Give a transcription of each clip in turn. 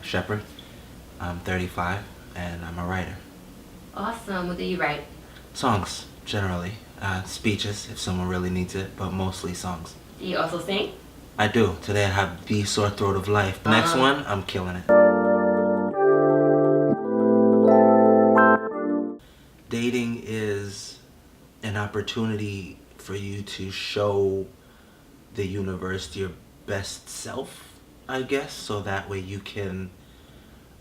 Shepherd. I'm 35 and I'm a writer. Awesome. What do you write? Songs, generally. Speeches, if someone really needs it, but mostly songs. Do you also sing? I do. Today I have the sore throat of life. Next one, I'm killing it. Dating is an opportunity for you to show the universe your best self, I guess, so that way you can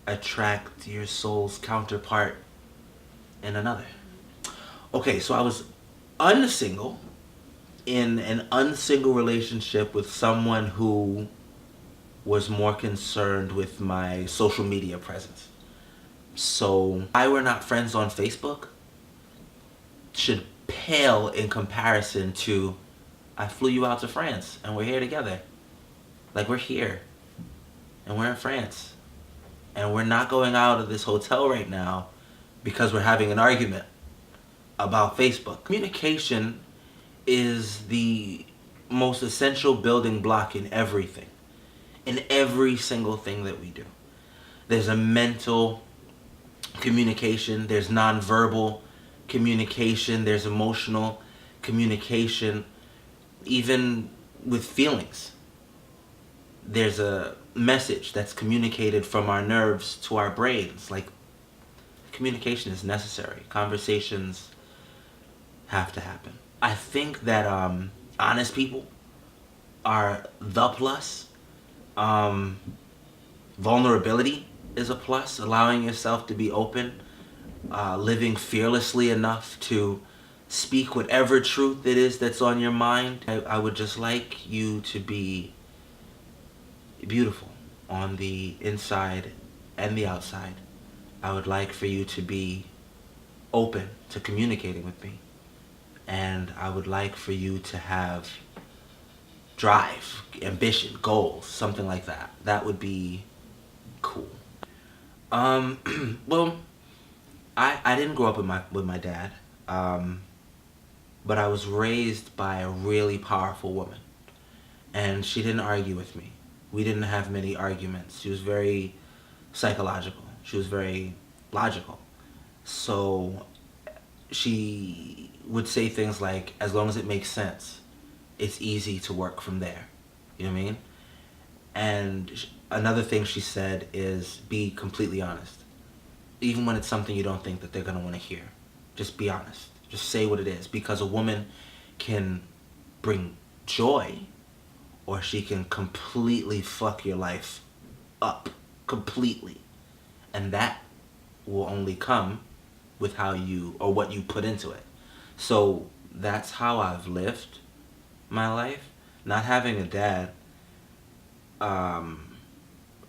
attract your soul's counterpart in another. Okay, so I was unsingle in an unsingle relationship with someone who was more concerned with my social media presence. So I were not friends on Facebook should pale in comparison to I flew you out to France and we're here together. Like, we're here and we're in France and we're not going out of this hotel right now because we're having an argument about Facebook. Communication is the most essential building block in everything, in every single thing that we do. There's a mental communication, there's nonverbal communication, there's emotional communication, even with feelings. There's a message that's communicated from our nerves to our brains. Like, communication is necessary. Conversations have to happen. I think that honest people are the plus. Vulnerability is a plus. Allowing yourself to be open, living fearlessly enough to speak whatever truth it is that's on your mind. I would just like you to be beautiful on the inside and the outside. I would like for you to be open to communicating with me. And I would like for you to have drive, ambition, goals, something like that. That would be cool. Well, I didn't grow up with my dad, but I was raised by a really powerful woman, and she didn't argue with me. We didn't have many arguments. She was very psychological. She was very logical. So she would say things like, as long as it makes sense, it's easy to work from there. You know what I mean? And another thing she said is, be completely honest. Even when it's something you don't think that they're going to want to hear. Just be honest. Just say what it is. Because a woman can bring joy, or she can completely fuck your life up. Completely. And that will only come with how you, or what you put into it. So that's how I've lived my life. Not having a dad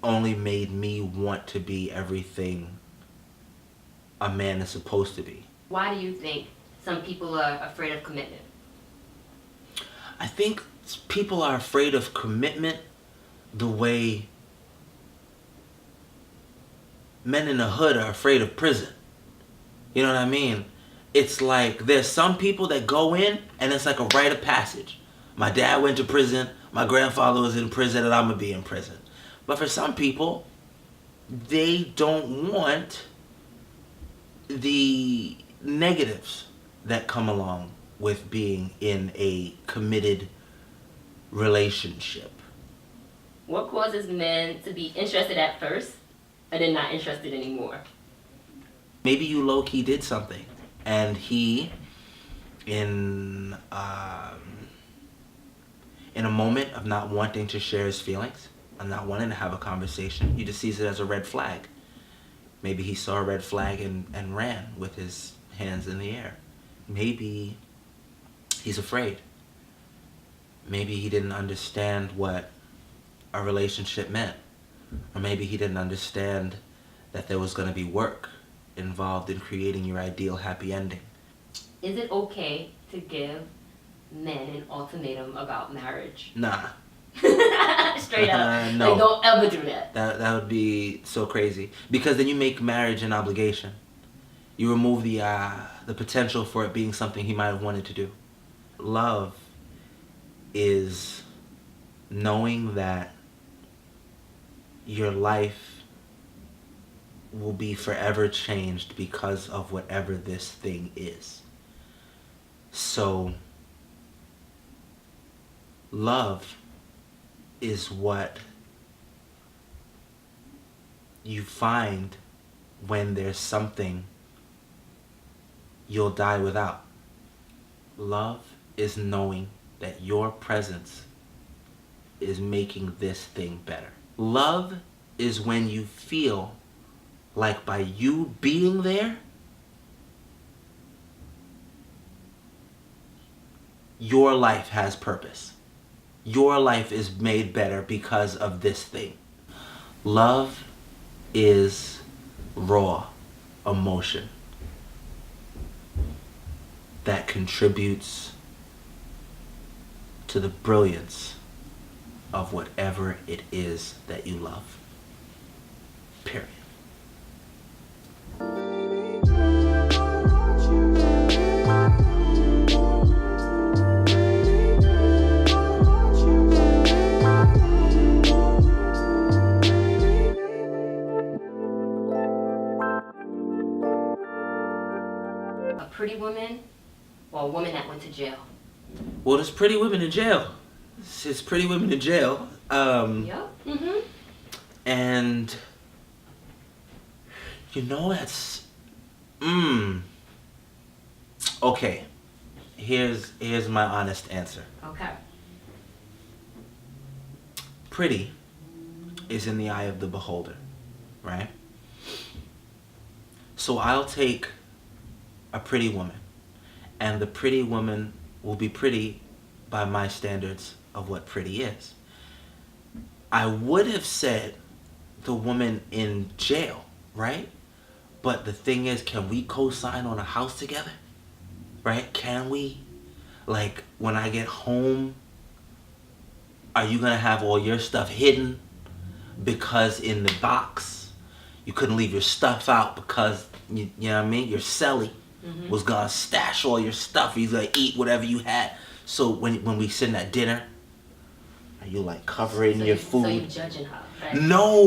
only made me want to be everything a man is supposed to be. Why do you think some people are afraid of commitment? I think people are afraid of commitment the way men in the hood are afraid of prison. You know what I mean? It's like there's some people that go in and it's like a rite of passage. My dad went to prison, my grandfather was in prison, and I'm gonna be in prison. But for some people, they don't want the negatives that come along with being in a committed relationship. What causes men to be interested at first and then not interested anymore? Maybe you low-key did something, and he, in a moment of not wanting to share his feelings, and not wanting to have a conversation, he just sees it as a red flag. Maybe he saw a red flag and ran with his hands in the air. Maybe he's afraid. Maybe he didn't understand what a relationship meant. Or maybe he didn't understand that there was going to be work involved in creating your ideal happy ending. Is it okay to give men an ultimatum about marriage? Nah. Straight up. No. Like, don't ever do that. That would be so crazy. Because then you make marriage an obligation. You remove the potential for it being something he might have wanted to do. Love is knowing that your life will be forever changed because of whatever this thing is. So, love is what you find when there's something you'll die without. Love is knowing that your presence is making this thing better. Love is when you feel like by you being there, your life has purpose. Your life is made better because of this thing. Love is raw emotion that contributes to the brilliance of whatever it is that you love. Period. A pretty woman or a woman that went to jail? Well, there's pretty women in jail. It's pretty women in jail. Yep. Mm-hmm. And you know that's okay. Here's my honest answer. Okay. Pretty is in the eye of the beholder, right? So I'll take a pretty woman, and the pretty woman will be pretty by my standards of what pretty is. I would have said the woman in jail, right? But the thing is, can we co-sign on a house together? Right? Can we? Like, when I get home, are you gonna have all your stuff hidden because in the box you couldn't leave your stuff out because you know what I mean? Your celly was gonna stash all your stuff. He's gonna eat whatever you had. So when we sitting at dinner, are you like covering your food? So you judging her? Right? No.